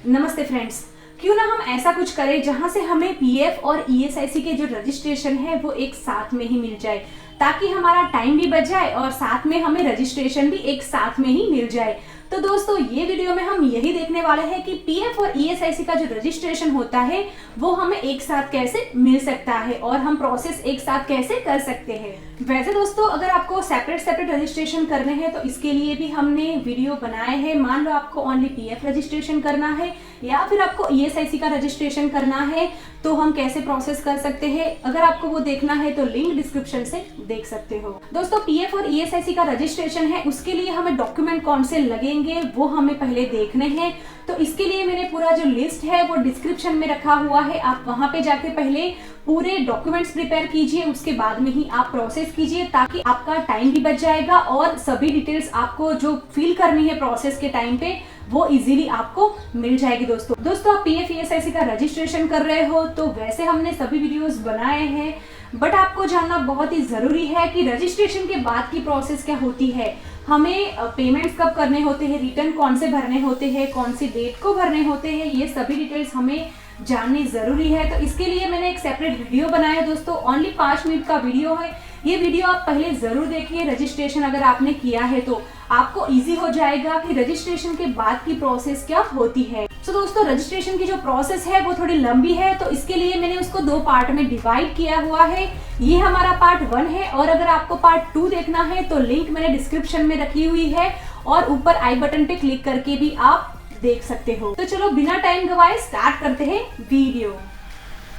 नमस्ते फ्रेंड्स। क्यों ना हम ऐसा कुछ करें जहां से हमें पीएफ और ईएसआईसी के जो रजिस्ट्रेशन है वो एक साथ में ही मिल जाए, ताकि हमारा टाइम भी बच जाए और साथ में हमें रजिस्ट्रेशन भी एक साथ में ही मिल जाए। तो दोस्तों ये वीडियो में हम यही देखने वाले हैं कि पीएफ और ईएसआईसी का जो रजिस्ट्रेशन होता है वो हमें एक साथ कैसे मिल सकता है और हम प्रोसेस एक साथ कैसे कर सकते हैं। वैसे दोस्तों अगर आपको सेपरेट रजिस्ट्रेशन करने हैं तो इसके लिए भी हमने वीडियो बनाए हैं। मान लो आपको ओनली पीएफ रजिस्ट्रेशन करना है या फिर आपको ईएसआईसी का रजिस्ट्रेशन करना है तो हम कैसे प्रोसेस कर सकते हैं। अगर आपको वो देखना है तो लिंक डिस्क्रिप्शन से देख सकते हो। दोस्तों पीएफ और ईएसआईसी का रजिस्ट्रेशन है, उसके लिए हमें डॉक्यूमेंट कौन से लगेंगे वो हमें पहले देखने हैं। तो इसके लिए मैंने पूरा जो लिस्ट है वो डिस्क्रिप्शन में रखा हुआ है, आप वहां पे जाके पहले पूरे डॉक्यूमेंट्स प्रिपेयर कीजिए, उसके बाद में ही आप प्रोसेस कीजिए, ताकि आपका टाइम भी बच जाएगा और सभी डिटेल्स आपको जो फिल करनी है प्रोसेस के टाइम पे वो इजीली आपको मिल जाएगी। दोस्तों आप पीएफ ईएसआईसी का रजिस्ट्रेशन कर रहे हो तो वैसे हमने सभी वीडियोस बनाए हैं, बट आपको जानना बहुत ही जरूरी है कि रजिस्ट्रेशन के बाद की प्रोसेस क्या होती है, हमें पेमेंट्स कब करने होते हैं, रिटर्न कौन से भरने होते हैं, कौन सी डेट को भरने होते हैं, ये सभी डिटेल्स हमें जाननी जरूरी है। तो इसके लिए मैंने एक सेपरेट वीडियो बनाया है दोस्तों, ओनली 5 मिनट का वीडियो है। ये वीडियो आप पहले जरूर देखिए। रजिस्ट्रेशन अगर आपने किया है तो आपको इजी हो जाएगा कि रजिस्ट्रेशन के बाद की प्रोसेस क्या होती है। तो दोस्तों रजिस्ट्रेशन की जो प्रोसेस है वो थोड़ी लंबी है, तो इसके लिए मैंने उसको 2 पार्ट में डिवाइड किया हुआ है। ये हमारा पार्ट 1 है और अगर आपको पार्ट 2 देखना है तो लिंक मैंने डिस्क्रिप्शन में रखी हुई है और ऊपर आई बटन पे क्लिक करके भी आप देख सकते हो। तो चलो बिना टाइम गवाए स्टार्ट करते हैं वीडियो।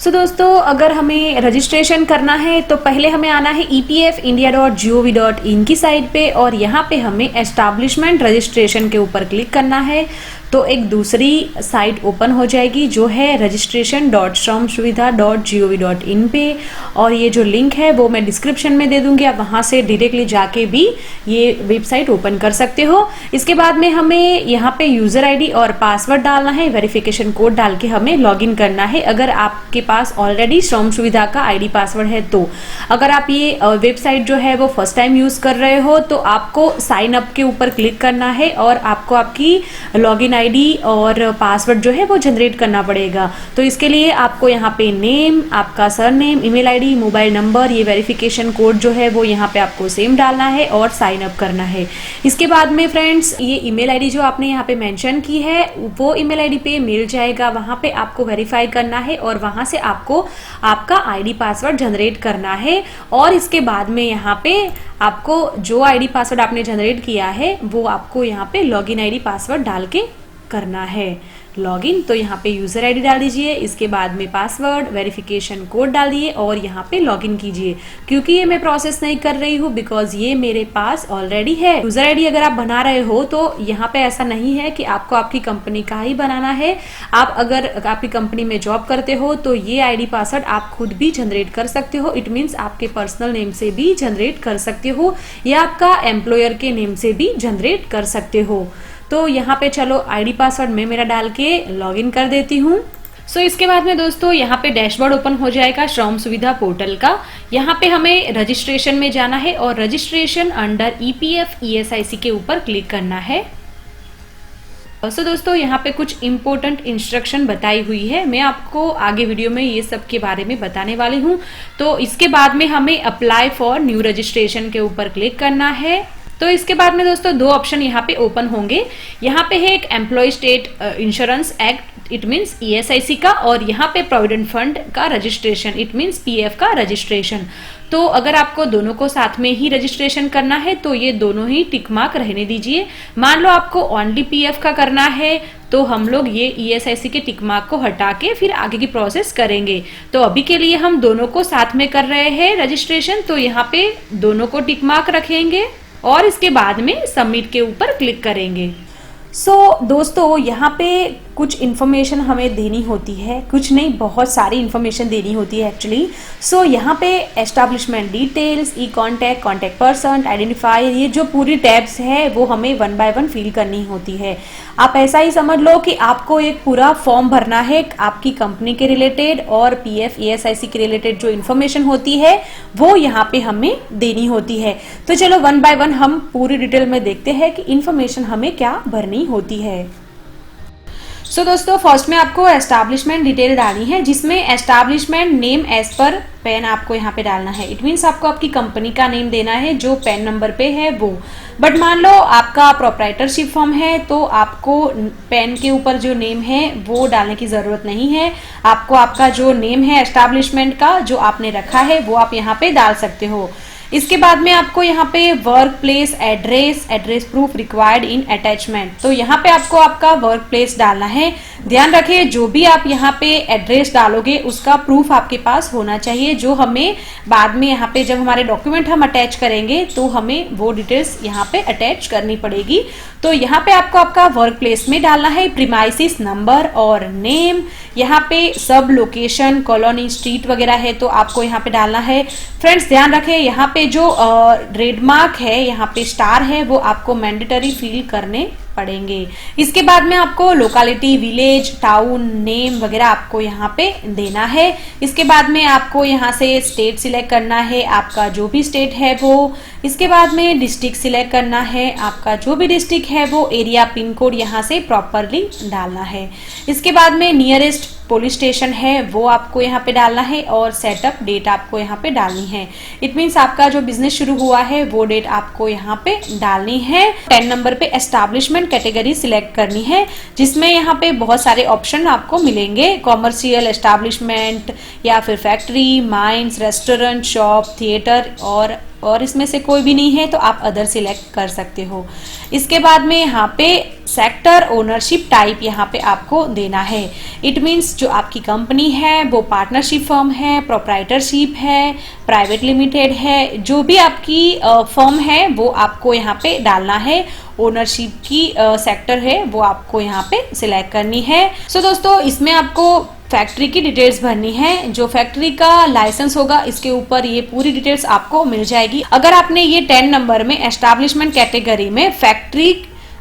दोस्तों अगर हमें रजिस्ट्रेशन करना है तो पहले हमें आना है epfindia.gov.in की साइट पे और यहाँ पे हमें एस्टैब्लिशमेंट रजिस्ट्रेशन के ऊपर क्लिक करना है। तो एक दूसरी साइट ओपन हो जाएगी जो है registration.shramsuvidha.gov.in पे, और ये जो लिंक है वो मैं डिस्क्रिप्शन में दे दूंगी, आप वहाँ से डायरेक्टली जाके भी ये वेबसाइट ओपन कर सकते हो। इसके बाद में हमें यहाँ पे यूजर आईडी और पासवर्ड डालना है, वेरिफिकेशन कोड डाल के हमें लॉगिन करना है अगर आपके पास ऑलरेडी श्रम सुविधा का आईडी पासवर्ड है। तो अगर आप ये वेबसाइट जो है वो फर्स्ट टाइम यूज कर रहे हो तो आपको साइन अप के ऊपर क्लिक करना है और आपको आपकी लॉगिन आईडी और पासवर्ड जो है वो जनरेट करना पड़ेगा। तो इसके लिए आपको यहाँ पे नेम, आपका surname, email ID, mobile number, ये वेरिफिकेशन कोड जो है वो यहाँ पे आपको सेम डालना है और साइन अप करना है। इसके बाद में फ्रेंड्स ये ईमेल आईडी जो आपने यहाँ पे मेंशन की है वो ईमेल आईडी पे मिल जाएगा, वहां पे आपको वेरीफाई करना है और वहां से आपको आपका आईडी पासवर्ड जनरेट करना है। और इसके बाद में यहाँ पे आपको जो आईडी पासवर्ड आपने जनरेट किया है वो आपको यहाँ पे लॉगिन आईडी पासवर्ड डाल के करना है लॉगिन। तो यहाँ पे यूजर आईडी डाल दीजिए, इसके बाद में पासवर्ड, वेरिफिकेशन कोड डाल दिए और यहाँ पे लॉगिन कीजिए। क्योंकि ये मैं प्रोसेस नहीं कर रही हूँ बिकॉज ये मेरे पास ऑलरेडी है। यूजर आईडी अगर आप बना रहे हो तो यहाँ पे ऐसा नहीं है कि आपको आपकी कंपनी का ही बनाना है। आप अगर आपकी कंपनी में जॉब करते हो तो ये आईडी पासवर्ड आप खुद भी जनरेट कर सकते हो। इट मीन्स आपके पर्सनल नेम से भी जनरेट कर सकते हो या आपका एम्प्लॉयर के नेम से भी जनरेट कर सकते हो। तो यहाँ पे चलो आईडी पासवर्ड मैं मेरा डाल के लॉगिन कर देती हूँ। इसके बाद में दोस्तों यहाँ पे डैशबोर्ड ओपन हो जाएगा श्रम सुविधा पोर्टल का। यहाँ पे हमें रजिस्ट्रेशन में जाना है और रजिस्ट्रेशन अंडर ईपीएफ ईएसआईसी के ऊपर क्लिक करना है। दोस्तों यहाँ पे कुछ इम्पोर्टेंट इंस्ट्रक्शन बताई हुई है, मैं आपको आगे वीडियो में ये सब के बारे में बताने वाली हूँ। तो इसके बाद में हमें अप्लाई फॉर न्यू रजिस्ट्रेशन के ऊपर क्लिक करना है। तो इसके बाद में दोस्तों 2 ऑप्शन यहाँ पे ओपन होंगे। यहाँ पे है एक employ state insurance act, it means ESIC का, और यहाँ पे प्रोविडेंट फंड का रजिस्ट्रेशन, इट मीन्स पीएफ का रजिस्ट्रेशन। तो अगर आपको दोनों को साथ में ही रजिस्ट्रेशन करना है तो ये दोनों ही टिक मार्क रहने दीजिए। मान लो आपको ओनली पीएफ का करना है तो हम लोग ये ईएसआईसी के टिक मार्क को हटा के फिर आगे की प्रोसेस करेंगे। तो अभी के लिए हम दोनों को साथ में कर रहे हैं रजिस्ट्रेशन, तो यहाँ पे दोनों को टिक मार्क रखेंगे और इसके बाद में सबमिट के ऊपर क्लिक करेंगे। दोस्तों यहाँ पे कुछ इन्फॉर्मेशन हमें देनी होती है, कुछ नहीं बहुत सारी इन्फॉर्मेशन देनी होती है एक्चुअली। यहाँ पे एस्टैब्लिशमेंट डिटेल्स, ई कॉन्टैक्ट, कॉन्टैक्ट पर्सन, आइडेंटिफायर, ये जो पूरी टैब्स है वो हमें 1 बाय 1 फिल करनी होती है। आप ऐसा ही समझ लो कि आपको एक पूरा फॉर्म भरना है आपकी कंपनी के रिलेटेड और पीएफ ईएसआईसी के रिलेटेड जो इन्फॉर्मेशन होती है वो यहाँ पे हमें देनी होती है। तो चलो 1 बाय 1 हम पूरी डिटेल में देखते हैं कि इन्फॉर्मेशन हमें क्या भरनी होती है। सो दोस्तों फर्स्ट में आपको एस्टैब्लिशमेंट डिटेल डालनी है, जिसमें establishment name as per PAN आपको यहाँ पे डालना है। इट मीन्स आपको आपकी कंपनी का नेम देना है जो पैन नंबर पे है वो। बट मान लो आपका प्रोप्राइटरशिप फर्म है तो आपको पैन के ऊपर जो नेम है वो डालने की ज़रूरत नहीं है। आपको आपका जो नेम है एस्टैब्लिशमेंट का जो आपने रखा है वो आप यहाँ पे डाल सकते हो। इसके बाद में आपको यहाँ पे work place address proof required in attachment, तो यहाँ पे आपको आपका वर्क प्लेस डालना है। ध्यान रखिए जो भी आप यहाँ पे एड्रेस डालोगे उसका प्रूफ आपके पास होना चाहिए, जो हमें बाद में यहाँ पे जब हमारे डॉक्यूमेंट हम अटैच करेंगे तो हमें वो डिटेल्स यहाँ पे अटैच करनी पड़ेगी। तो यहाँ पे आपको आपका वर्क प्लेस में डालना है प्रीमाइसिस नंबर और नेम। यहाँ पे सब लोकेशन कॉलोनी स्ट्रीट वगैरह है तो आपको यहाँ पे डालना है। फ्रेंड्स ध्यान रखें यहाँ पे जो रेड मार्क है, यहाँ पे स्टार है, वो आपको मैंडेटरी फिल करने पड़ेंगे। इसके बाद में आपको लोकेलिटी, विलेज, टाउन नेम वगैरह आपको यहाँ पे देना है। इसके बाद में आपको यहाँ से स्टेट सिलेक्ट करना है, आपका जो भी स्टेट है वो। इसके बाद में डिस्ट्रिक्ट सिलेक्ट करना है, आपका जो भी डिस्ट्रिक्ट है वो। एरिया पिन कोड यहाँ से प्रॉपरली डालना है। इसके बाद में नियरेस्ट पुलिस स्टेशन है वो आपको यहाँ पे डालना है और सेटअप डेट आपको यहाँ पे डालनी है। इट मीन्स आपका जो बिजनेस शुरू हुआ है वो डेट आपको यहाँ पे डालनी है। 10 नंबर पे एस्टैब्लिशमेंट कैटेगरी सिलेक्ट करनी है, जिसमें यहाँ पे बहुत सारे ऑप्शन आपको मिलेंगे। कॉमर्शियल एस्टैब्लिशमेंट या फिर factory, mines, restaurant, shop, theatre और इसमें से कोई भी नहीं है तो आप अदर सिलेक्ट कर सकते हो। इसके बाद में यहाँ पे सेक्टर, ओनरशिप टाइप यहाँ पे आपको देना है। इट मीन्स जो आपकी कंपनी है वो पार्टनरशिप फर्म है, प्रोप्राइटरशिप है, प्राइवेट लिमिटेड है, जो भी आपकी फर्म है वो आपको यहाँ पे डालना है। ओनरशिप की सेक्टर है वो आपको यहाँ पे सिलेक्ट करनी है। सो दोस्तों इसमें आपको फैक्ट्री की डिटेल्स भरनी है। जो फैक्ट्री का लाइसेंस होगा इसके ऊपर ये पूरी डिटेल्स आपको मिल जाएगी। अगर आपने ये 10 नंबर में एस्टैब्लिशमेंट कैटेगरी में फैक्ट्री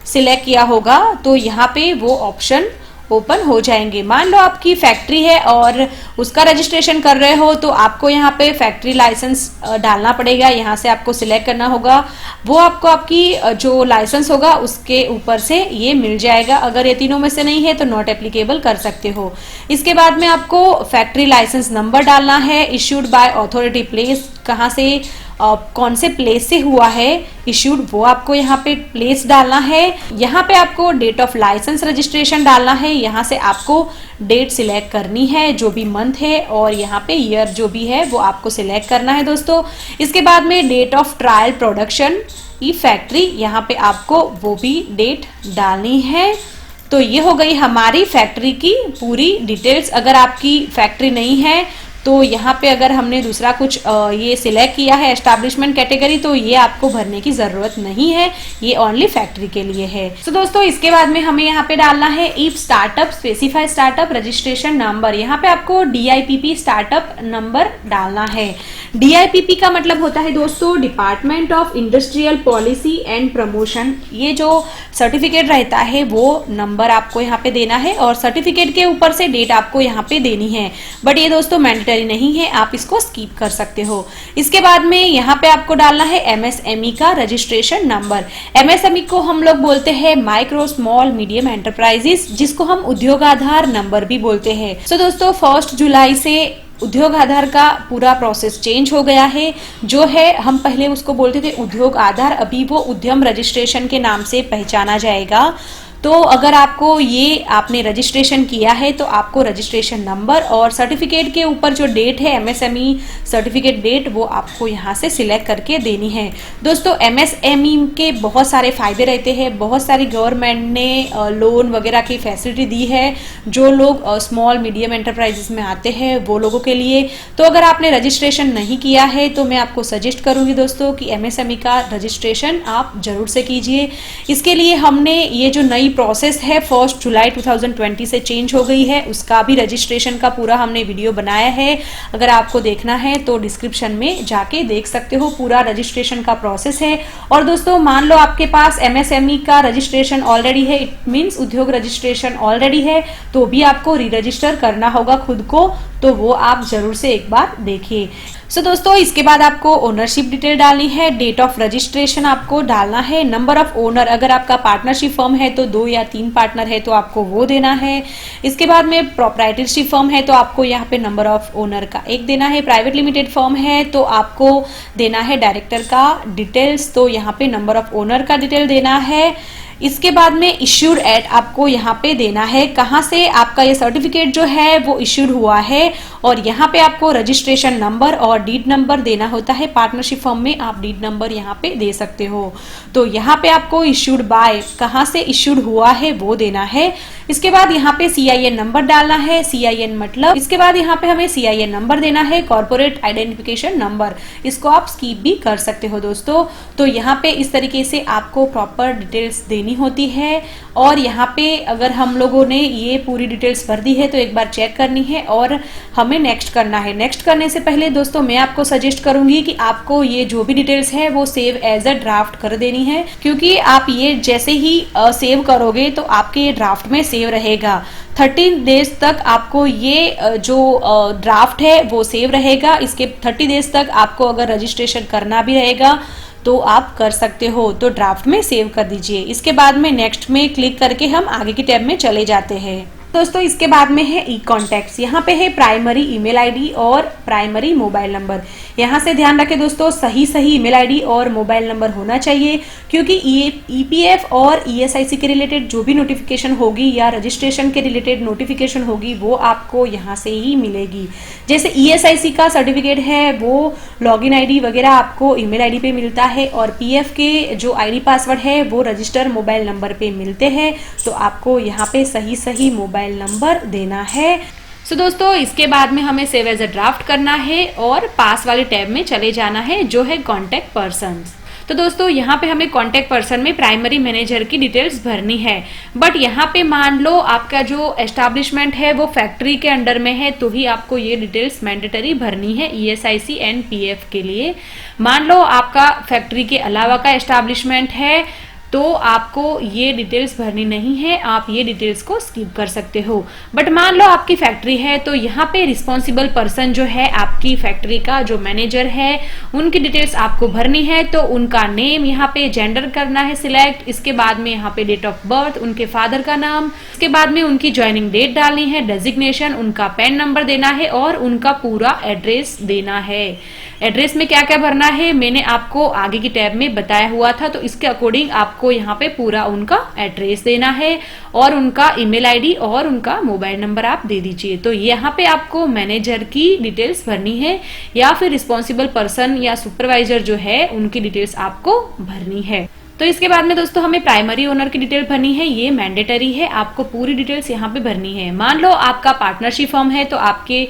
सिलेक्ट किया होगा तो यहाँ पे वो ऑप्शन ओपन हो जाएंगे। मान लो आपकी फैक्ट्री है और उसका रजिस्ट्रेशन कर रहे हो तो आपको यहाँ पे फैक्ट्री लाइसेंस डालना पड़ेगा। यहाँ से आपको सिलेक्ट करना होगा, वो आपको आपकी जो लाइसेंस होगा उसके ऊपर से ये मिल जाएगा। अगर ये तीनों में से नहीं है तो नॉट एप्लीकेबल कर सकते हो। इसके बाद में आपको फैक्ट्री लाइसेंस नंबर डालना है। इश्यूड बाय अथॉरिटी प्लेस, कहाँ से कौन से प्लेस से हुआ है इश्यूड वो आपको यहाँ पे प्लेस डालना है। यहाँ पे आपको डेट ऑफ लाइसेंस रजिस्ट्रेशन डालना है। यहाँ से आपको डेट सिलेक्ट करनी है, जो भी मंथ है, और यहाँ पे ईयर जो भी है वो आपको सिलेक्ट करना है दोस्तों। इसके बाद में date of trial production e factory, यहाँ पे आपको वो भी डेट डालनी है। तो ये हो गई हमारी फैक्ट्री की पूरी डिटेल्स। अगर आपकी फैक्ट्री नहीं है तो यहाँ पे अगर हमने दूसरा कुछ ये सिलेक्ट किया है एस्टैब्लिशमेंट कैटेगरी तो ये आपको भरने की जरूरत नहीं है, ये ओनली फैक्ट्री के लिए है। तो दोस्तों इसके बाद में हमें यहाँ पे डालना है if startup specify startup registration number. यहाँ पे आपको DIPP स्टार्टअप नंबर डालना है। DIPP का मतलब होता है दोस्तों department of industrial policy and promotion. ये जो सर्टिफिकेट रहता है वो नंबर आपको यहाँ पे देना है और सर्टिफिकेट के ऊपर से डेट आपको यहाँ पे देनी है। बट ये दोस्तों मैंडेटरी नहीं है, आप इसको स्किप कर सकते हो। इसके बाद में यहाँ पे आपको डालना है MSME का रजिस्ट्रेशन नंबर। MSME को हम लोग बोलते हैं माइक्रो स्मॉल मीडियम एंटरप्राइजेस, जिसको हम उद्योग आधार नंबर भी बोलते हैं। सो दोस्तों 1 जुलाई से उद्योग आधार का पूरा प्रोसेस चेंज हो गया है। जो है हम पहले उसको बोलते थे उद्योग आधार, अभी वो उद्यम रजिस्ट्रेशन के नाम से पहचाना जाएगा। तो अगर आपको ये आपने रजिस्ट्रेशन किया है तो आपको रजिस्ट्रेशन नंबर और सर्टिफिकेट के ऊपर जो डेट है MSME सर्टिफिकेट डेट वो आपको यहाँ से सिलेक्ट करके देनी है। दोस्तों MSME के बहुत सारे फायदे रहते हैं, बहुत सारी गवर्नमेंट ने लोन वगैरह की फैसिलिटी दी है जो लोग स्मॉल मीडियम एंटरप्राइजेस में आते हैं वो लोगों के लिए। तो अगर आपने रजिस्ट्रेशन नहीं किया है तो मैं आपको सजेस्ट करूँगी दोस्तों कि MSME का रजिस्ट्रेशन आप जरूर से कीजिए। इसके लिए हमने ये जो नई प्रोसेस है 1 जुलाई 2020 से चेंज हो गई है, उसका भी रजिस्ट्रेशन का पूरा हमने वीडियो बनाया है। अगर आपको देखना है तो डिस्क्रिप्शन में जाके देख सकते हो, पूरा रजिस्ट्रेशन का प्रोसेस है। और दोस्तों मान लो आपके पास MSME का रजिस्ट्रेशन ऑलरेडी है, इट मीन्स उद्योग रजिस्ट्रेशन ऑलरेडी है, तो भी आपको री रजिस्टर करना होगा खुद को। तो वो आप जरूर से एक बार देखिए। सो दोस्तों, इसके बाद आपको ओनरशिप डिटेल डालनी है, डेट ऑफ रजिस्ट्रेशन आपको डालना है, नंबर ऑफ ओनर, अगर आपका पार्टनरशिप फर्म है तो 2 या 3 पार्टनर है तो आपको वो देना है। इसके बाद में प्रोप्राइटरशिप फर्म है तो आपको यहाँ पे नंबर ऑफ ओनर का 1 देना है। प्राइवेट लिमिटेड फर्म है तो आपको देना है डायरेक्टर का डिटेल्स, तो यहाँ पे नंबर ऑफ ओनर का डिटेल देना है। इसके बाद में इश्यूड एट आपको यहाँ पे देना है, कहाँ से आपका ये सर्टिफिकेट जो है वो इश्यूड हुआ है, और यहाँ पे आपको रजिस्ट्रेशन नंबर और डीड नंबर देना होता है। पार्टनरशिप फर्म में आप डीड नंबर यहाँ पे दे सकते हो। तो यहाँ पे आपको इश्यूड बाय, कहाँ से इश्यूड हुआ है वो देना है। इसके बाद यहाँ पे CIN नंबर डालना है, CIN मतलब, इसके बाद यहाँ पे हमें CIN नंबर देना है, कॉर्पोरेट आइडेंटिफिकेशन नंबर, इसको आप स्किप भी कर सकते हो दोस्तों। तो यहाँ पे इस तरीके से आपको प्रॉपर डिटेल्स देनी होती है। और यहाँ पे अगर हम लोगों ने ये पूरी डिटेल्स भर दी है तो एक बार चेक करनी है और हमें नेक्स्ट करना है। नेक्स्ट करने से पहले दोस्तों मैं आपको सजेस्ट करूंगी कि आपको ये जो भी डिटेल्स है वो सेव एज अ ड्राफ्ट कर देनी है, क्योंकि आप ये जैसे ही सेव करोगे तो आपके ये ड्राफ्ट में सेव रहेगा। 30 डेज तक आपको ये जो ड्राफ्ट है वो सेव रहेगा। इसके 30 डेज तक आपको अगर रजिस्ट्रेशन करना भी रहेगा तो आप कर सकते हो, तो ड्राफ्ट में सेव कर दीजिए। इसके बाद में नेक्स्ट में क्लिक करके हम आगे की टैब में चले जाते हैं। दोस्तों, इसके बाद में है ई कॉन्टैक्ट्स, यहाँ पे है प्राइमरी ईमेल आईडी और प्राइमरी मोबाइल नंबर। यहाँ से ध्यान रखें दोस्तों, सही ईमेल आईडी और मोबाइल नंबर होना चाहिए, क्योंकि EPF और ESIC के रिलेटेड जो भी नोटिफिकेशन होगी या रजिस्ट्रेशन के रिलेटेड नोटिफिकेशन होगी वो आपको यहाँ से ही मिलेगी। जैसे ESIC का सर्टिफिकेट है वो लॉगिन आईडी वगैरह आपको ईमेल आईडी पे मिलता है, और PF के जो आईडी पासवर्ड है वो रजिस्टर मोबाइल नंबर पे मिलते हैं। तो आपको यहाँ पे सही मोबाइल नंबर देना है। सो दोस्तों, इसके बाद में हमें सेव एज अ ड्राफ्ट करना है और पास वाले टैब में चले जाना है जो है कॉन्टैक्ट पर्सन्स। तो दोस्तों, यहाँ पे हमें कॉन्टैक्ट पर्सन में प्राइमरी मैनेजर की डिटेल्स भरनी है। बट यहाँ पे मान लो आपका जो एस्टैब्लिशमेंट है वो फैक्ट्री के अंडर में है तो ही आपको ये डिटेल्स मैंडेटरी भरनी है ESIC एंड PF के लिए। मान लो आपका फैक्ट्री के अलावा का एस्टैब्लिशमेंट है तो आपको ये डिटेल्स भरनी नहीं है, आप ये डिटेल्स को स्किप कर सकते हो। बट मान लो आपकी फैक्ट्री है तो यहाँ पे रिस्पॉन्सिबल पर्सन जो है आपकी फैक्ट्री का जो मैनेजर है उनकी डिटेल्स आपको भरनी है। तो उनका नेम यहाँ पे जेंडर करना है सिलेक्ट, इसके बाद में यहाँ पे डेट ऑफ बर्थ, उनके फादर का नाम, इसके बाद में उनकी ज्वाइनिंग डेट डालनी है, डेजिग्नेशन, उनका पैन नंबर देना है और उनका पूरा एड्रेस देना है। एड्रेस में क्या क्या भरना है मैंने आपको आगे की टैब में बताया हुआ था, तो इसके अकॉर्डिंग आपको यहाँ पे पूरा उनका एड्रेस देना है और उनका ईमेल आईडी और उनका मोबाइल नंबर आप दे दीजिए। तो यहाँ पे आपको मैनेजर की डिटेल्स भरनी है या फिर रिस्पॉन्सिबल पर्सन या सुपरवाइजर जो है उनकी डिटेल्स आपको भरनी है। तो इसके बाद में दोस्तों हमें प्राइमरी ओनर की डिटेल भरनी है, ये मैंडेटरी है, आपको पूरी डिटेल्स यहाँ पे भरनी है। मान लो आपका पार्टनरशिप फर्म है तो आपके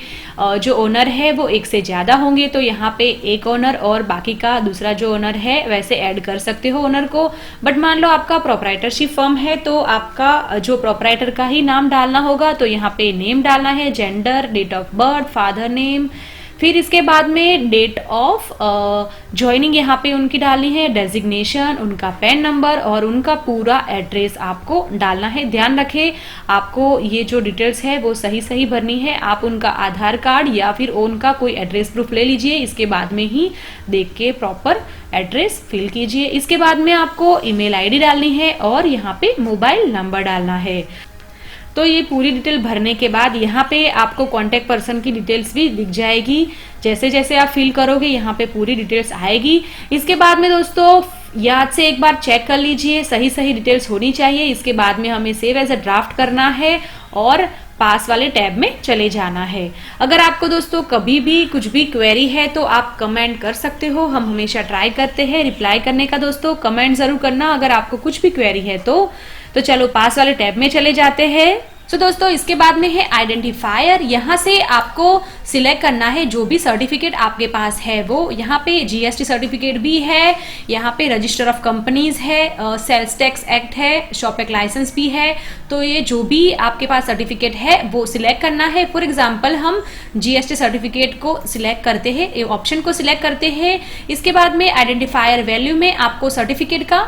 जो ओनर है वो एक से ज्यादा होंगे, तो यहाँ पे एक ओनर और बाकी का दूसरा जो ओनर है वैसे ऐड कर सकते हो ओनर को। बट मान लो आपका प्रोप्राइटरशिप फर्म है तो आपका जो प्रोप्राइटर का ही नाम डालना होगा, तो यहाँ पे नेम डालना है, gender, date of birth, father name, फिर इसके बाद में डेट ऑफ ज्वाइनिंग यहाँ पे उनकी डालनी है, डेजिग्नेशन, उनका पैन नंबर और उनका पूरा एड्रेस आपको डालना है। ध्यान रखें आपको ये जो डिटेल्स है वो सही भरनी है। आप उनका आधार कार्ड या फिर उनका कोई एड्रेस प्रूफ ले लीजिए, इसके बाद में ही देख के प्रॉपर एड्रेस फिल कीजिए। इसके बाद में आपको ईमेल आईडी डालनी है और यहाँ पे मोबाइल नंबर डालना है। तो ये पूरी डिटेल भरने के बाद यहाँ पे आपको कांटेक्ट पर्सन की डिटेल्स भी दिख जाएगी। जैसे जैसे आप फिल करोगे यहाँ पे पूरी डिटेल्स आएगी। इसके बाद में दोस्तों याद से एक बार चेक कर लीजिए, सही डिटेल्स होनी चाहिए। इसके बाद में हमें सेव एज अ ड्राफ्ट करना है और पास वाले टैब में चले जाना है। अगर आपको दोस्तों कभी भी कुछ भी क्वेरी है तो आप कमेंट कर सकते हो, हम हमेशा ट्राई करते हैं रिप्लाई करने का। दोस्तों कमेंट जरूर करना अगर आपको कुछ भी क्वेरी है तो चलो पास वाले टैब में चले जाते हैं। तो दोस्तों इसके बाद में है आइडेंटिफायर। यहाँ से आपको सिलेक्ट करना है जो भी सर्टिफिकेट आपके पास है वो। यहाँ पे GST सर्टिफिकेट भी है, यहाँ पे रजिस्टर ऑफ कंपनीज है, सेल्स टैक्स एक्ट है, शॉप लाइसेंस भी है। तो ये जो भी आपके पास सर्टिफिकेट है वो सिलेक्ट करना है। फॉर एग्जाम्पल हम GST सर्टिफिकेट को सिलेक्ट करते हैं, ऑप्शन को सिलेक्ट करते हैं। इसके बाद में आइडेंटिफायर वैल्यू में आपको सर्टिफिकेट का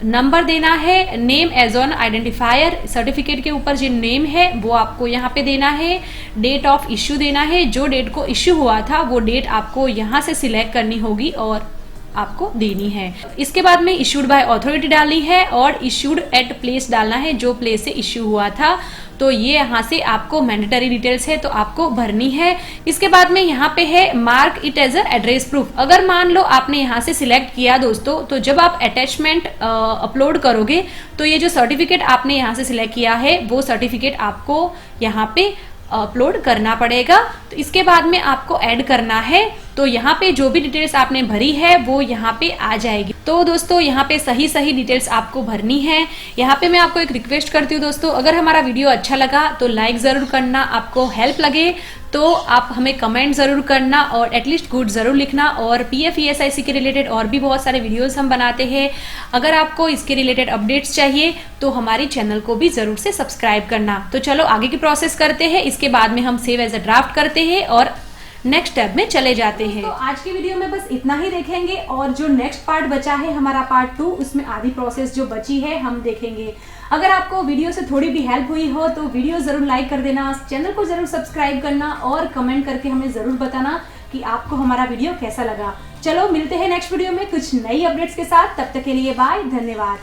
नंबर देना है, name as on identifier, certificate के ऊपर जो नेम है वो आपको यहाँ पे देना है, डेट ऑफ इश्यू देना है, जो डेट को इश्यू हुआ था वो डेट आपको यहाँ से सिलेक्ट करनी होगी और आपको देनी है। इसके बाद में इश्यूड बाय अथॉरिटी डालनी है और इश्यूड एट प्लेस डालना है, जो प्लेस से इश्यू हुआ था। तो ये यहाँ से आपको मैंडेटरी डिटेल्स है तो आपको भरनी है। इसके बाद में यहाँ पे है mark it as a address proof. अगर मान लो आपने यहाँ से सिलेक्ट किया दोस्तों, तो जब आप अटैचमेंट अपलोड करोगे तो ये जो सर्टिफिकेट आपने यहाँ से सिलेक्ट किया है वो सर्टिफिकेट आपको यहाँ पे अपलोड करना पड़ेगा। तो इसके बाद में आपको ऐड करना है, तो यहाँ पे जो भी डिटेल्स आपने भरी है वो यहाँ पे आ जाएगी। तो दोस्तों यहाँ पे सही सही डिटेल्स आपको भरनी है। यहाँ पे मैं आपको एक रिक्वेस्ट करती हूँ दोस्तों, अगर हमारा वीडियो अच्छा लगा तो लाइक जरूर करना, आपको हेल्प लगे तो आप हमें कमेंट जरूर करना और एटलीस्ट गुड जरूर लिखना। और पीएफ ईएसआईसी के रिलेटेड और भी बहुत सारे वीडियोस हम बनाते हैं। अगर आपको इसके रिलेटेड अपडेट्स चाहिए तो हमारी चैनल को भी जरूर से सब्सक्राइब करना। तो चलो आगे की प्रोसेस करते हैं। इसके बाद में हम सेव एज अ ड्राफ्ट करते हैं और नेक्स्ट स्टेप में चले जाते हैं। तो आज की वीडियो में बस इतना ही देखेंगे और जो नेक्स्ट पार्ट बचा है हमारा पार्ट 2, उसमें आधी प्रोसेस जो बची है हम देखेंगे। अगर आपको वीडियो से थोड़ी भी हेल्प हुई हो तो वीडियो जरूर लाइक कर देना, चैनल को जरूर सब्सक्राइब करना और कमेंट करके हमें जरूर बताना कि आपको हमारा वीडियो कैसा लगा। चलो मिलते हैं नेक्स्ट वीडियो में कुछ नई अपडेट्स के साथ। तब तक के लिए बाय, धन्यवाद।